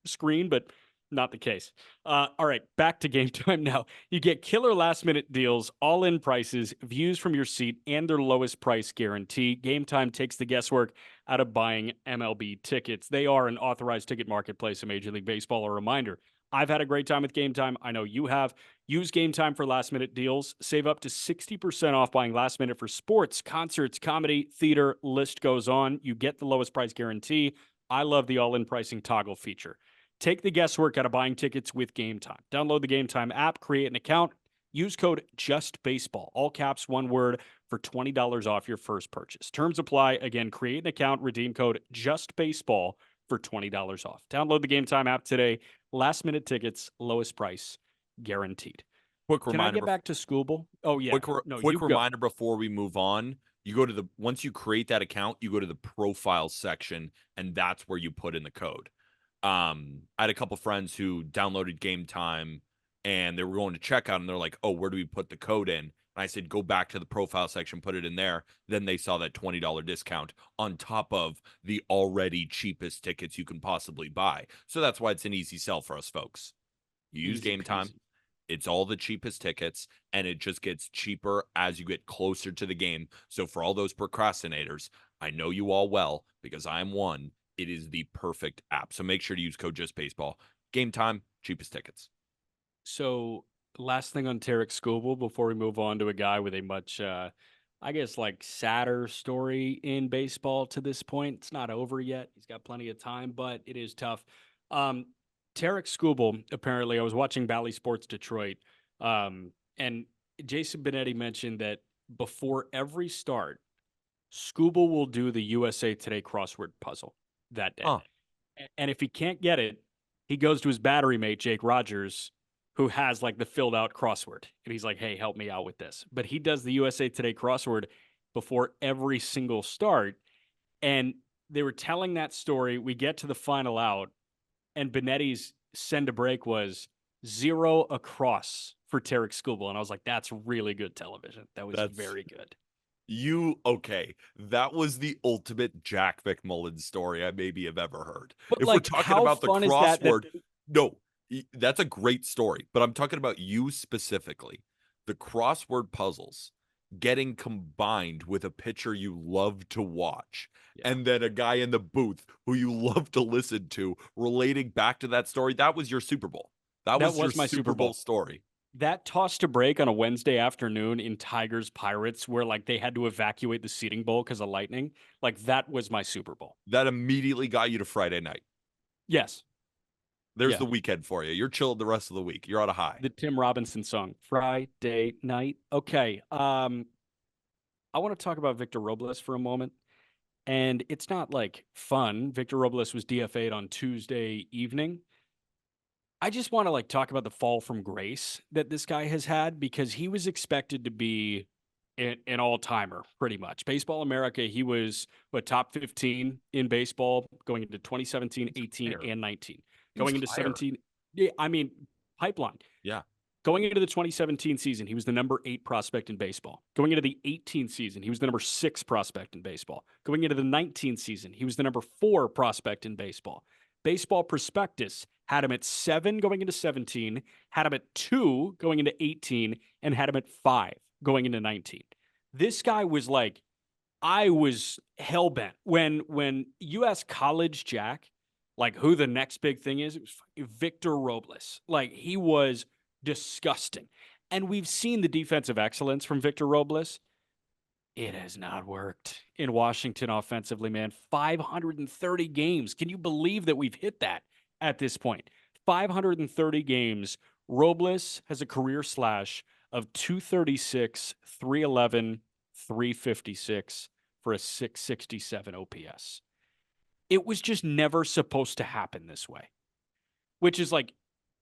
screen, but not the case. All right, back to game time now. You get killer last minute deals, all in prices, views from your seat, and their lowest price guarantee. Game time takes the guesswork out of buying MLB tickets. They are an authorized ticket marketplace in Major League Baseball. A reminder, I've had a great time with Game Time. I know you have. Use Game Time for last minute deals. Save up to 60% off buying last minute for sports, concerts, comedy, theater, list goes on. You get the lowest price guarantee. I love the all in pricing toggle feature. Take the guesswork out of buying tickets with Game Time. Download the Game Time app, create an account, use code JUSTBASEBALL, all caps, one word, for $20 off your first purchase. Terms apply. Again, create an account, redeem code JUSTBASEBALL for $20 off. Download the Game Time app today. Last minute tickets, lowest price, guaranteed. Quick Can I reminder. get back to Skubal? Oh, yeah. Quick reminder before we move on. You go to once you create that account, you go to the profile section, and that's where you put in the code. I had a couple friends who downloaded Game Time and they were going to checkout, and they're like, "Oh, where do we put the code in?" And I said, "Go back to the profile section, put it in there." Then they saw that $20 discount on top of the already cheapest tickets you can possibly buy. So that's why it's an easy sell for us folks. You use Easy Game Time. peasy. It's all the cheapest tickets, and it just gets cheaper as you get closer to the game. So for all those procrastinators, I know you all well because I'm one. It is the perfect app. So make sure to use code JustBaseball. Game Time, cheapest tickets. So, last thing on Tarik Skubal before we move on to a guy with a much, I guess, like sadder story in baseball to this point. It's not over yet. He's got plenty of time, but it is tough. Um, Tarik Skubal, apparently, I was watching Bally Sports Detroit, and Jason Benetti mentioned that before every start, Skubal will do the USA Today crossword puzzle that day. Huh. And if he can't get it, he goes to his battery mate, Jake Rogers, who has like the filled out crossword. And he's like, hey, help me out with this. But he does the USA Today crossword before every single start. And they were telling that story. We get to the final out, and Benetti's send a break was 0 across for Tarik Skubal. And I was like, that's really good television. That was That's very good. okay. That was the ultimate Jack McMullen story I maybe have ever heard. But If we're like, talking how about the fun is that? crossword, no, that's a great story, but I'm talking about you specifically. The crossword puzzles getting combined with a pitcher you love to watch, Yeah, and then a guy in the booth who you love to listen to relating back to that story. That was your Super Bowl. That that was your was my Super Super Bowl Bowl. story. That toss to break on a Wednesday afternoon in Tigers Pirates, where like they had to evacuate the seating bowl because of lightning, like that was my Super Bowl. That immediately got you to Friday night. Yes. There's Yeah. the weekend for you. You're chilled the rest of the week. You're on a high. The Tim Robinson song, Friday night. Okay. I want to talk about Victor Robles for a moment. And it's not like fun. Victor Robles was DFA'd on Tuesday evening. I just want to like talk about the fall from grace that this guy has had because he was expected to be an all timer pretty much. Baseball America, he was what top 15 in baseball going into 2017, 18, Higher. and 19. He was Going into higher. 17, yeah, I mean, pipeline. Yeah. Going into the 2017 season, he was the number 8 prospect in baseball. Going into the 18 season, he was the number 6 prospect in baseball. Going into the 19 season, he was the number 4 prospect in baseball. Baseball Prospectus had him at 7 going into 17, had him at 2 going into 18, and had him at 5 going into 19. This guy was like, I was hellbent when US College Jack, like who the next big thing is, it was Victor Robles. Like he was disgusting. And we've seen the defensive excellence from Victor Robles. It has not worked in Washington offensively, man. 530 games. Can you believe that we've hit that at this point? 530 games. Robles has a career slash of 236, 311, 356 for a 667 OPS. It was just never supposed to happen this way, which is like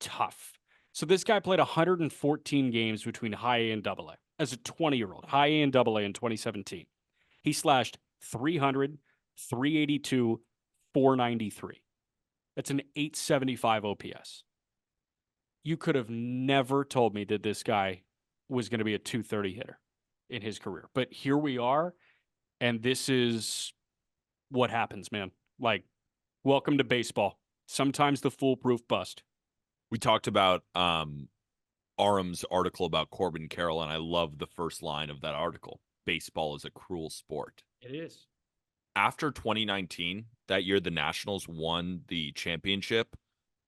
tough. So this guy played 114 games between high A and double A as a 20-year-old, high A and double A in 2017. He slashed 300, 382, 493. That's an 875 OPS. You could have never told me that this guy was going to be a 230 hitter in his career. But here we are, and this is what happens, man. Like, welcome to baseball. Sometimes the foolproof bust. We talked about Arum's article about Corbin Carroll, and I love the first line of that article. Baseball is a cruel sport. It is. After 2019, that year the Nationals won the championship,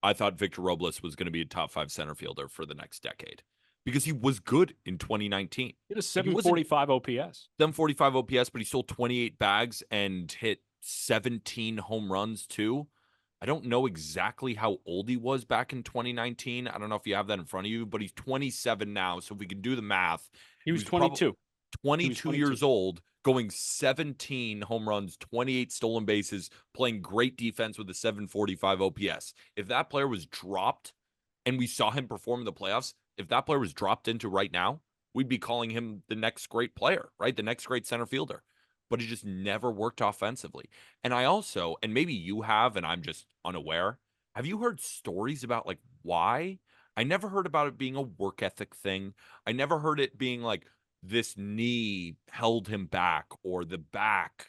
I thought Victor Robles was going to be a top 5 center fielder for the next decade because he was good in 2019. He had a Like, he wasn't 745 OPS. 745 OPS, but he stole 28 bags and hit 17 home runs too. I don't know exactly how old he was back in 2019. I don't know if you have that in front of you, but he's 27 now. So if we can do the math, He he was was probably 22. He was 22 22. years old, going 17 home runs, 28 stolen bases, playing great defense with a 745 OPS. If that player was dropped and we saw him perform in the playoffs, if that player was dropped into right now, we'd be calling him the next great player, right? The next great center fielder. But he just never worked offensively. And I also, and maybe you have, and I'm just unaware, have you heard stories about like why? I never heard about it being a work ethic thing. I never heard it being like this knee held him back or the back,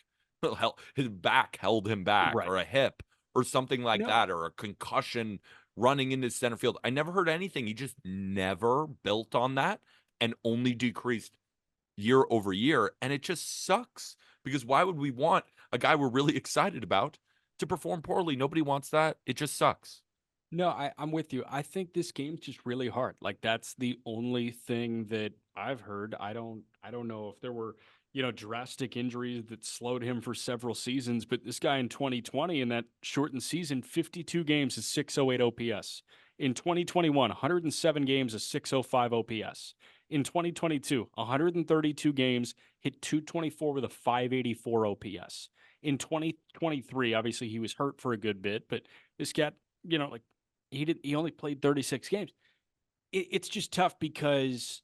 his back held him back Right. or a hip or something like No. that or a concussion running into center field. I never heard anything. He just never built on that and only decreased year over year. And it just sucks because why would we want a guy we're really excited about to perform poorly? Nobody wants that. It just sucks. No, I'm with you. I think this game's just really hard. Like that's the only thing that I've heard. I don't know if there were, drastic injuries that slowed him for several seasons, but this guy in 2020 in that shortened season, 52 games is 608 OPS. In 2021, 107 games is 605 OPS. In 2022, 132 games hit 224 with a 584 OPS. In 2023, obviously he was hurt for a good bit, but this got, like he only played 36 games. It's just tough because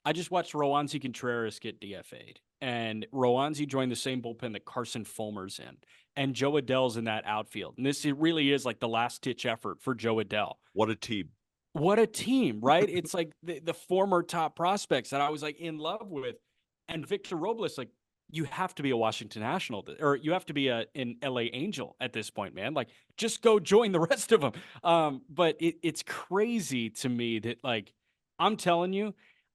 I just watched Roansy Contreras get DFA'd, and Roansy joined the same bullpen that Carson Fulmer's in, and Joe Adell's in that outfield. And it really is like the last ditch effort for Joe Adell. What a team. What a team, right? It's like the former top prospects that I was like in love with, and Victor Robles, like you have to be a Washington National or you have to be an LA Angel at this point, man. Like just go join the rest of them. But it's crazy to me that like I'm telling you,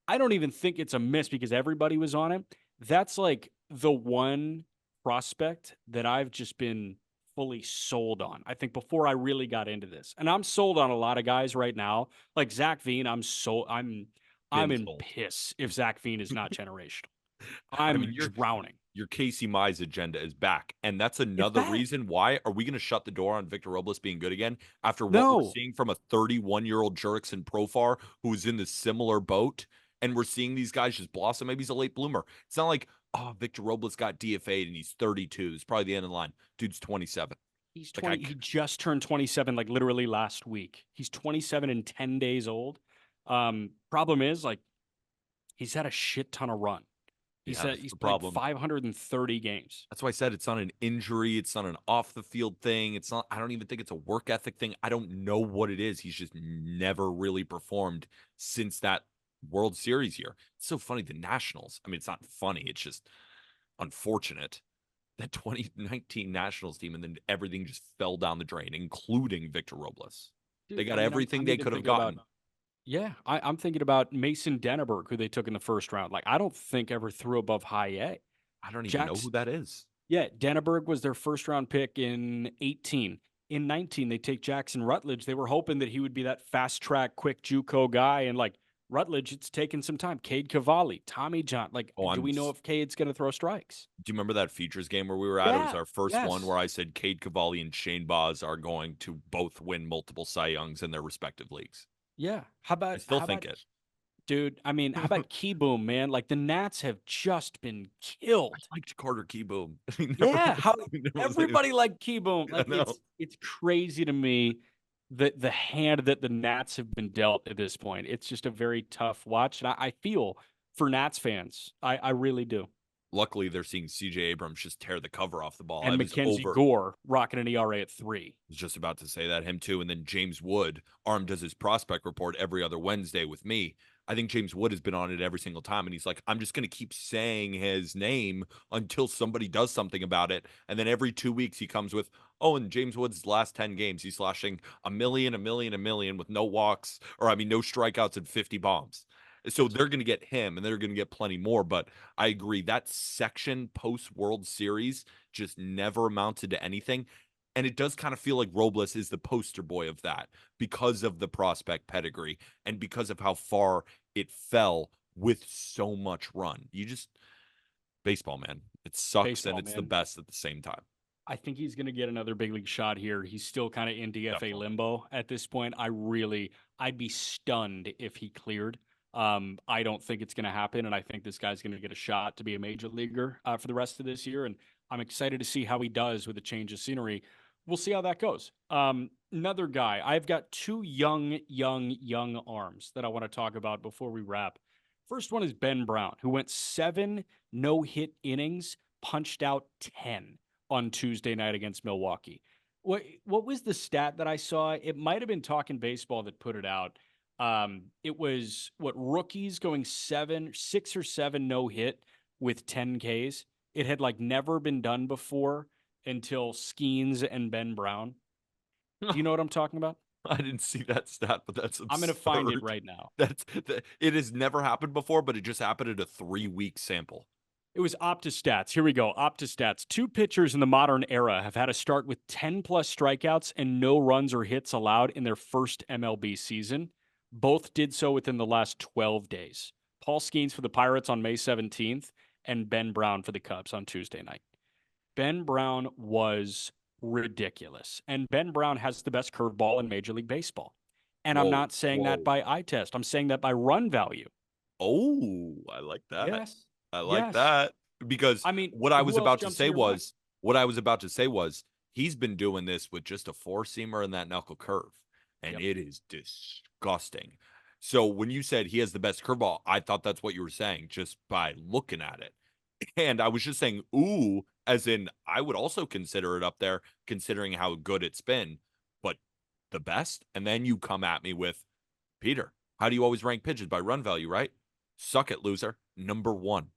I don't even think it's a miss because everybody was on it. That's like the one prospect that I've just been fully sold on. I think before I really got into this, and I'm sold on a lot of guys right now, like Zach Veen. I'm Been in sold. piss if Zach Veen is not generational. I mean, I'm drowning. your Casey Mize agenda is back. And that's It's another back. reason why are we going to shut the door on Victor Robles being good again after what we're No, seeing from a 31-year-old Jurickson Profar who's in the similar boat and we're seeing these guys just blossom. Maybe he's a late bloomer. It's not like, oh, Victor Robles got DFA'd and he's 32. It's probably the end of the line. Dude's 27. he's Like 20. He just turned 27, like literally last week. He's 27 and 10 days old. Problem is, like, he's had a shit ton of run. yeah, that's He's the played problem. 530 games. That's why I said it's not an injury. It's not an off the field thing. It's not, I don't even think it's a work ethic thing. I don't know what it is. He's just never really performed since that World Series year. It's so funny. The Nationals, I mean, it's not funny. It's just unfortunate that 2019 Nationals team and then everything just fell down the drain, including Victor Robles. They Dude, I got mean, everything I'm they even could have thinking about gotten. yeah, I'm thinking about Mason Denneberg, who they took in the first round. Like, I don't think ever threw above high A. I don't even know Jack's who that is. Yeah, Denneberg was their first round pick in 18. In 19, they take Jackson Rutledge. They were hoping that he would be that fast track, quick JUCO guy. And like Rutledge, it's taken some time. Cade Cavalli, Tommy John. Like, Oh, do we know if Cade's going to throw strikes? Do you remember that features game where we were at? It was Yeah. our first one Yes. where I said Cade Cavalli and Shane Baz are going to both win multiple Cy Youngs in their respective leagues. Yeah. I still How think about it. dude? I mean, how about Keyboom, man? Like the Nats have just been I killed. liked Carter Keyboom. Yeah, how He never was everybody like Keyboom. I Like know. it's crazy to me that the hand that the Nats have been dealt at this point. It's just a very tough watch. And I feel for Nats fans. I really do. Luckily, they're seeing CJ Abrams just tear the cover off the ball. I And was Mackenzie over. Gore rocking an ERA at 3. Was just about to say that him too. And then James Wood, Arm does his prospect report every other Wednesday with me. I think James Wood has been on it every single time. And he's like, I'm just going to keep saying his name until somebody does something about it. And then every 2 weeks he comes with, oh, in James Wood's last 10 games, he's slashing a million, a million, a million with no walks, or I mean, no strikeouts and 50 bombs. So they're going to get him and they're going to get plenty more. But I agree that section post World Series just never amounted to anything. And it does kind of feel like Robles is the poster boy of that because of the prospect pedigree and because of how far it fell with so much run. You just, baseball, man. It sucks and Baseball, it's the man. best at the same time. I think he's going to get another big league shot here. He's still kind of in DFA Definitely. limbo at this point. I'd be stunned if he cleared. I don't think it's going to happen, and I think this guy's going to get a shot to be a major leaguer for the rest of this year. And I'm excited to see how he does with a change of scenery. We'll see how that goes. Another guy, I've got two young arms that I want to talk about before we wrap. First one is Ben Brown, who went 7 no-hit innings, punched out 10 on Tuesday night against Milwaukee. What was the stat that I saw? It might have been Talking Baseball that put it out. It was what rookies going 6 or 7 no hit with 10 Ks. It had like never been done before until Skeens and Ben Brown. Do you know what I'm talking about? I didn't see that stat, but that's I'm gonna find it absurd. right now. It has never happened before, but it just happened at a 3-week sample. It was OptiStats. Here we go. OptiStats. 2 pitchers in the modern era have had a start with 10 plus strikeouts and no runs or hits allowed in their first MLB season. Both did so within the last 12 days. Paul Skeens for the Pirates on May 17th and Ben Brown for the Cubs on Tuesday night. Ben Brown was ridiculous. And Ben Brown has the best curveball in Major League Baseball. And I'm Whoa, not saying that whoa. by eye test. I'm saying that by run value. Oh, I like that. Yes. I like Yes. that because I mean, what I was who else about to jumps in say your mind? was what I was about to say was he's been doing this with just a four-seamer and that knuckle curve, and Yep. it is disgusting. So when you said he has the best curveball, I thought that's what you were saying just by looking at it. And I was just saying, ooh, as in I would also consider it up there, considering how good it's been, but the best. And then you come at me with Peter, how do you always rank pitches by run value, right? Suck it, loser. Number one.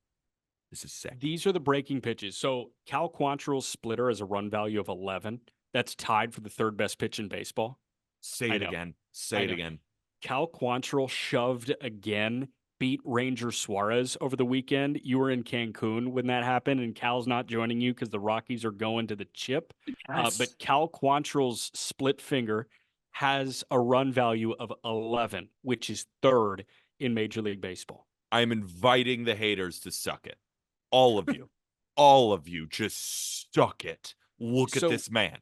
This is sick. These are the breaking pitches. So Cal Quantrill's splitter has a run value of 11. That's tied for the third best pitch in baseball. Say I it know. again. Say I it know. again. Cal Quantrill shoved again, beat Ranger Suarez over the weekend. You were in Cancun when that happened, and Cal's not joining you because the Rockies are going to the chip. Yes. But Cal Quantrill's split finger has a run value of 11, which is third in Major League Baseball. I am inviting the haters to suck it. All of you. All of you just suck it. Look at So this man.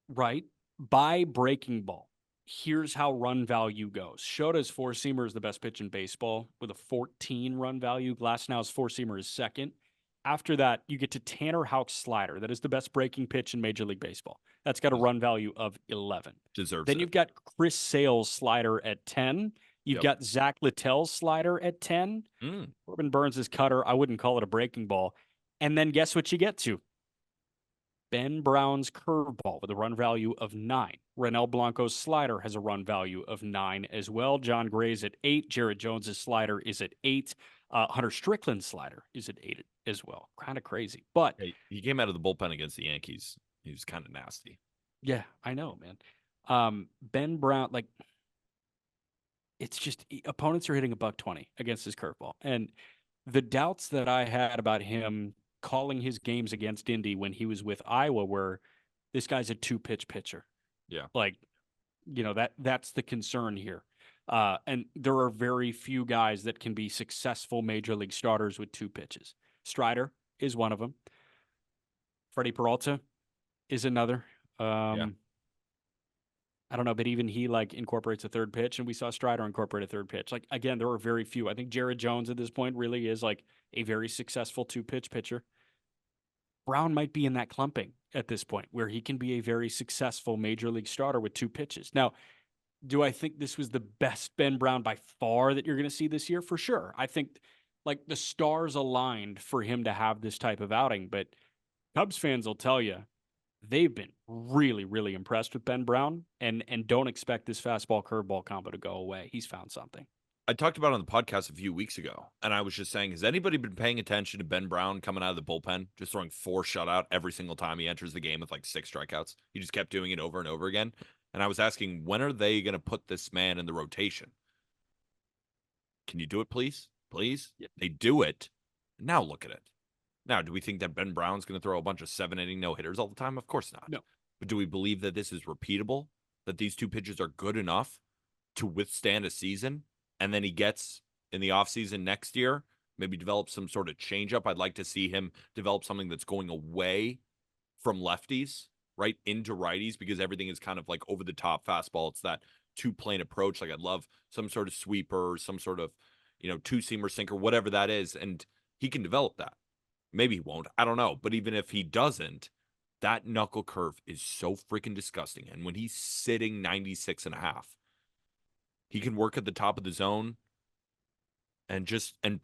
right? By breaking ball. Here's how run value goes. Shota's four seamer is the best pitch in baseball with a 14 run value. Glasnow's four seamer is second. After that, you get to Tanner Houck's slider. That is the best breaking pitch in Major League Baseball. That's got a run value of 11. Deserves Then it. you've got Chris Sale's slider at 10. You've Yep. got Zach Littell's slider at 10. Corbin Burns' cutter. I wouldn't call it a breaking ball. And then guess what you get to? Ben Brown's curveball with a run value of 9. Renel Blanco's slider has a run value of 9 as well. John Gray's at 8. Jared Jones's slider is at 8. Hunter Strickland's slider is at 8 as well. Kind of crazy. But Hey, he came out of the bullpen against the Yankees. He was kind of nasty. yeah, I know, man. Ben Brown, like, it's just opponents are hitting a $120 against his curveball. And the doubts that I had about him calling his games against Indy when he was with Iowa were this guy's a two-pitch pitcher. Yeah. Like, that's the concern here. And there are very few guys that can be successful major league starters with two pitches. Strider is one of them. Freddie Peralta is another. Yeah. I don't know, but even he like incorporates a third pitch, and we saw Strider incorporate a third pitch. Like again, there are very few. I think Jared Jones at this point really is like a very successful two-pitch pitcher. Brown might be in that clumping at this point where he can be a very successful major league starter with two pitches. Now, do I think this was the best Ben Brown by far that you're going to see this year? For sure. I think like the stars aligned for him to have this type of outing, but Cubs fans will tell you they've been really, really impressed with Ben Brown and don't expect this fastball curveball combo to go away. He's found something. I talked about it on the podcast a few weeks ago, and I was just saying, has anybody been paying attention to Ben Brown coming out of the bullpen, just throwing 4 shutout every single time he enters the game with like 6 strikeouts? He just kept doing it over and over again. And I was asking, when are they going to put this man in the rotation? Can you do it, please? Please? Yep. They do it. Now look at it. Now, do we think that Ben Brown's going to throw a bunch of 7-inning no-hitters all the time? Of course not. No. But do we believe that this is repeatable? That these two pitches are good enough to withstand a season? And then he gets in the offseason next year, maybe develop some sort of changeup. I'd like to see him develop something that's going away from lefties, right, into righties, because everything is kind of like over the top fastball. It's that two-plane approach. Like I'd love some sort of sweeper, some sort of, two-seamer sinker, whatever that is. And he can develop that. Maybe he won't. I don't know. But even if he doesn't, that knuckle curve is so freaking disgusting. And when he's sitting 96.5, he can work at the top of the zone and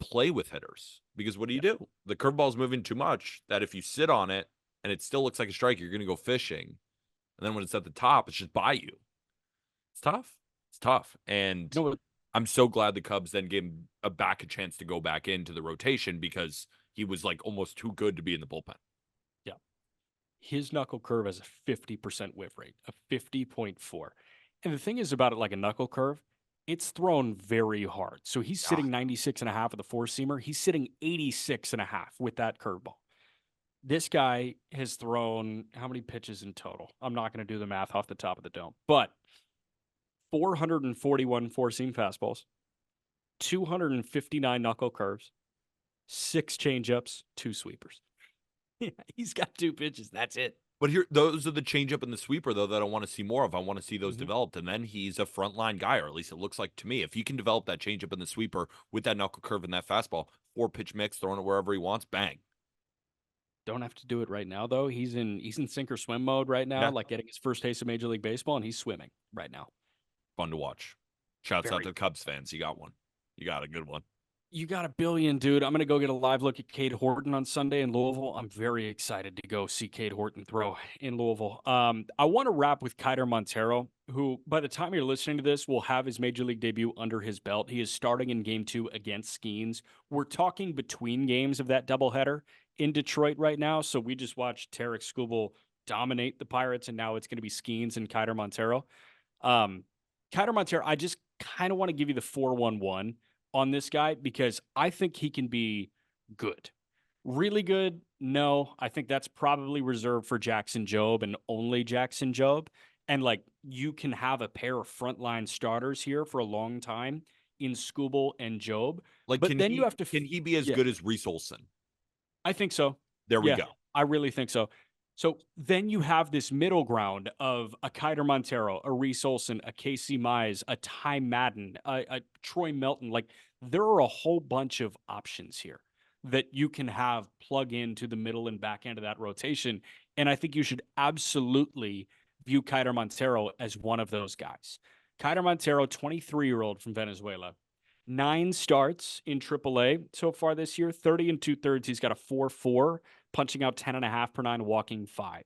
play with hitters. Because what do? The curveball's moving too much that if you sit on it and it still looks like a strike, you're going to go fishing. And then when it's at the top, it's just by you. It's tough. It's tough. And You know what? I'm so glad the Cubs then gave him a chance to go back into the rotation because he was like almost too good to be in the bullpen. Yeah. His knuckle curve has a 50% whiff rate, a 50.4. And the thing is about it, like a knuckle curve, it's thrown very hard. So he's Ah, sitting 96 and a half with a four seamer. He's sitting 86 and a half with that curveball. This guy has thrown how many pitches in total? I'm not going to do the math off the top of the dome, but 441 four seam fastballs, 259 knuckle curves, 6 changeups, 2 sweepers. He's got 2 pitches. That's it. but here, those are the changeup and the sweeper, though, that I want to see more of. I want to see those Mhm. developed. And then he's a frontline guy, or at least it looks like to me. If he can develop that changeup and the sweeper with that knuckle curve and that fastball, 4-pitch mix, throwing it wherever he wants, bang. Don't have to do it right now though. He's in sink or swim mode right now, Yeah, like getting his first taste of Major League Baseball, and he's swimming right now. fun to watch. Shouts out Very. to the Cubs fans. You got one. You got a good one. You got a billion, dude. I'm gonna go get a live look at Cade Horton on Sunday in Louisville. I'm very excited to go see Cade Horton throw in Louisville. I want to wrap with Keider Montero, who, by the time you're listening to this, will have his major league debut under his belt. He is starting in Game 2 against Skeens. We're talking between games of that doubleheader in Detroit right now. So we just watched Tarik Skubal dominate the Pirates, and now it's going to be Skeens and Keider Montero. Um, Keider Montero, I just kind of want to give you the 4-1-1 on this guy because I think he can be good. Really good? No, I think that's probably reserved for Jackson Jobe and only Jackson Jobe. And like you can have a pair of frontline starters here for a long time in Skubal and Jobe. Like, But then you have to, can he be as yeah, good as Reese Olson? I think so. There we Yeah, go. I really think so. So then you have this middle ground of a Keider Montero, a Reese Olson, a Casey Mize, a Ty Madden, a Troy Melton. Like there are a whole bunch of options here that you can have plug into the middle and back end of that rotation. And I think you should absolutely view Keider Montero as one of those guys. Keider Montero, 23-year-old from Venezuela, 9 starts in AAA so far this year, 30 and 2/3. He's got a 4.4, punching out 10.5 per 9, walking 5.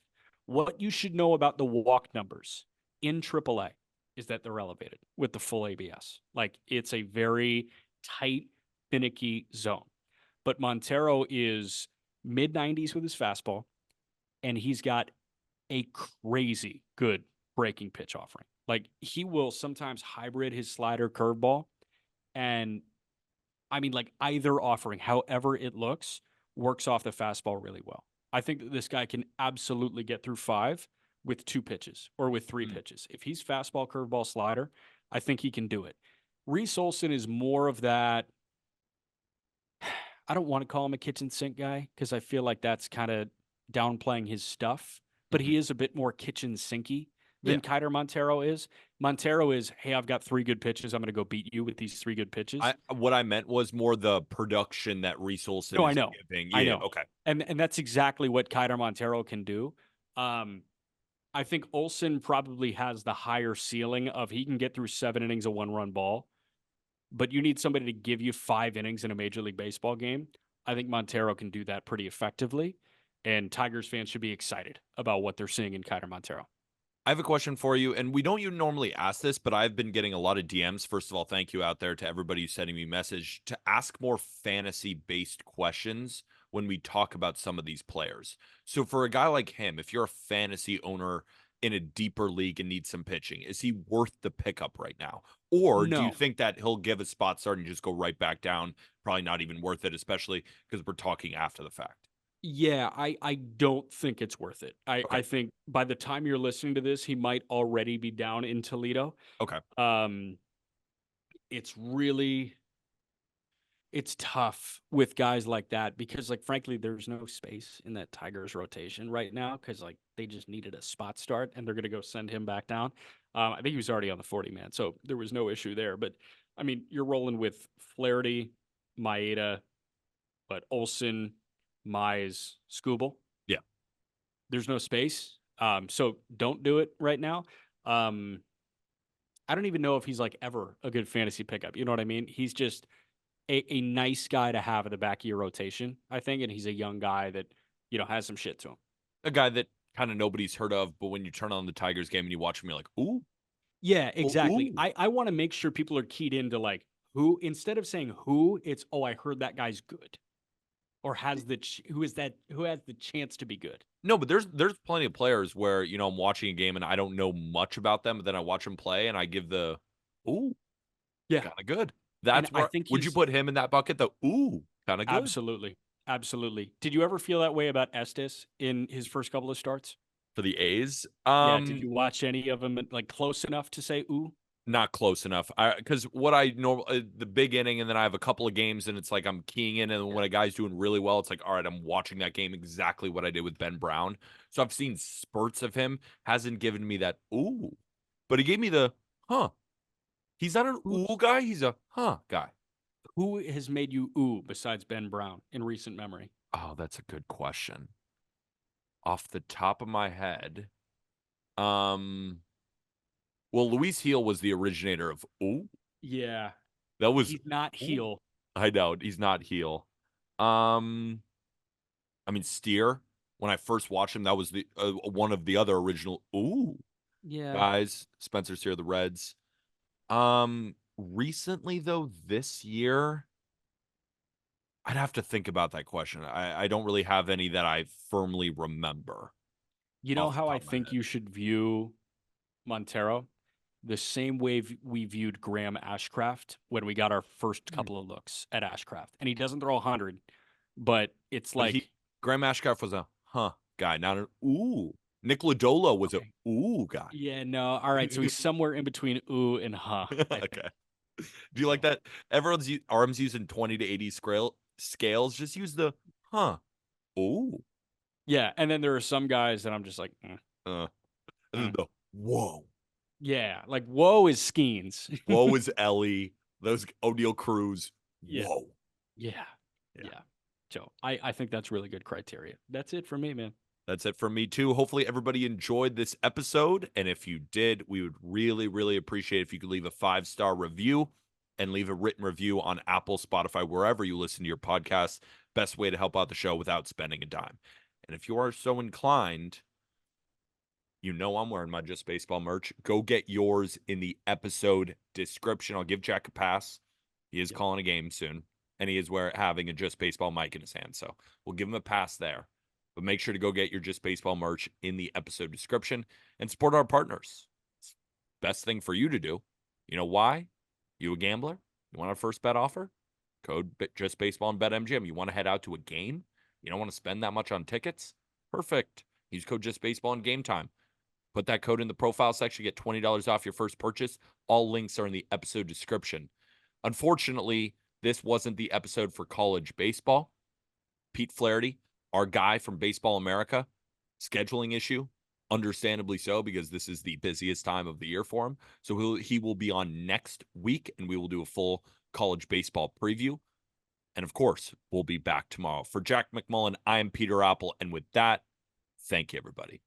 What you should know about the walk numbers in AAA is that they're elevated with the full ABS. Like it's a very tight, finicky zone. But Montero is mid 90s with his fastball, and he's got a crazy good breaking pitch offering. Like he will sometimes hybrid his slider curveball, and I mean, like either offering, however it looks, works off the fastball really well. I think that this guy can absolutely get through 5 with 2 pitches or with 3 Mm. pitches. If he's fastball, curveball, slider, I think he can do it. Reese Olson is more of that. I don't want to call him a kitchen sink guy because I feel like that's kind of downplaying his stuff, but Mhm. he is a bit more kitchen sinky Yeah. than Keider Montero is. Montero is, hey, I've got 3 good pitches. I'm going to go beat you with these 3 good pitches. What I meant was more the production that Reese Olson No, I is know. giving. I Yeah. know. Okay. And that's exactly what Keider Montero can do. Um, I think Olson probably has the higher ceiling of he can get through 7 innings of 1-run ball, but you need somebody to give you 5 innings in a Major League Baseball game. I think Montero can do that pretty effectively, and Tigers fans should be excited about what they're seeing in Keider Montero. I have a question for you, and we don't normally ask this, but I've been getting a lot of DMs. First of all, thank you out there to everybody who's sending me message to ask more fantasy-based questions when we talk about some of these players. So for a guy like him, if you're a fantasy owner in a deeper league and need some pitching, is he worth the pickup right now? Or do you No. think that he'll give a spot start and just go right back down? Probably not even worth it, especially because we're talking after the fact. Yeah, I don't think it's worth it. Okay. I think by the time you're listening to this, he might already be down in Toledo. Okay. Um, it's really it's tough with guys like that because like frankly there's no space in that Tigers rotation right now because like they just needed a spot start and they're going to go send him back down. I think he was already on the 40 man, so there was no issue there. But I mean, you're rolling with Flaherty, Maeda, but Olson, Mize, Skubal. Yeah. There's no space, so don't do it right now. I don't even know if he's like ever a good fantasy pickup. You know what I mean? He's just a nice guy to have at the back of your rotation, I think, and he's a young guy that has some shit to him. A guy that kind of nobody's heard of, but when you turn on the Tigers game and you watch them, you're like, ooh, Yeah, ooh, exactly. ooh. I want to make sure people are keyed into like who, instead of saying who, it's, oh, I heard that guy's good or has who has the chance to be good. No, but there's plenty of players where, I'm watching a game and I don't know much about them, but then I watch them play and I give the ooh, Yeah. kind of good. And That's I where think would you he's put him in that bucket? The ooh, kind of good absolutely, absolutely. Did you ever feel that way about Estes in his first couple of starts? for the A's. Yeah. Did you watch any of them like close enough to say ooh? Not close enough. Because what I normally the big inning, and then I have a couple of games, and it's like I'm keying in, and when a guy's doing really well, it's like, all right, I'm watching that game exactly what I did with Ben Brown. So I've seen spurts of him, hasn't given me that ooh, but he gave me the huh. He's not an Who ooh guy. He's a huh guy. who has made you ooh besides Ben Brown in recent memory? Oh, that's a good question. Off the top of my head, um, well, Luis Heel was the originator of ooh. Yeah. That was He's not ooh. heel. I know he's not heel. Um, I mean, Steer. When I first watched him, that was the one of the other original ooh Yeah. guys. Spencer Steer, the Reds. Recently though, this year, I'd have to think about that question. I don't really have any that I firmly remember You know off the how I top of my think head. you should view Montero? The same way we viewed Graham Ashcraft when we got our first Hmm. couple of looks at Ashcraft. And he doesn't throw 100, but it's But like, Graham Ashcraft was a huh guy, not an ooh. Nick Lodolo was a okay, ooh guy. yeah, no, all right. So he's somewhere in between ooh and huh, I think. Okay. Do you like So, that? Everyone's arms using 20 to 80 scales. Just use the huh. Ooh. yeah. And then there are some guys that I'm just like, Uh, and then mm. the whoa. Yeah, like, whoa is Skeens. Whoa is Ellie. Those O'Neill Cruz. Yeah, Whoa. yeah, Yeah. yeah. So I think that's really good criteria. That's it for me, man. That's it from me too. Hopefully everybody enjoyed this episode. And if you did, we would really, really appreciate if you could leave a 5-star review and leave a written review on Apple, Spotify, wherever you listen to your podcast. Best way to help out the show without spending a dime. And if you are so inclined, I'm wearing my Just Baseball merch. Go get yours in the episode description. I'll give Jack a pass. He is Yep. calling a game soon, and he is having a Just Baseball mic in his hand. So we'll give him a pass there. But make sure to go get your Just Baseball merch in the episode description and support our partners. It's best thing for you to do. You know why? You a gambler? You want a first bet offer? Code Just Baseball and BetMGM. You want to head out to a game? You don't want to spend that much on tickets? Perfect. Use code Just Baseball and Game Time. Put that code in the profile section, get $20 off your first purchase. All links are in the episode description. Unfortunately, this wasn't the episode for college baseball. Pete Flaherty, our guy from Baseball America, scheduling issue, understandably so, because this is the busiest time of the year for him. So he will be on next week, and we will do a full college baseball preview. And of course, we'll be back tomorrow. For Jack McMullen, I am Peter Apple. And with that, thank you, everybody.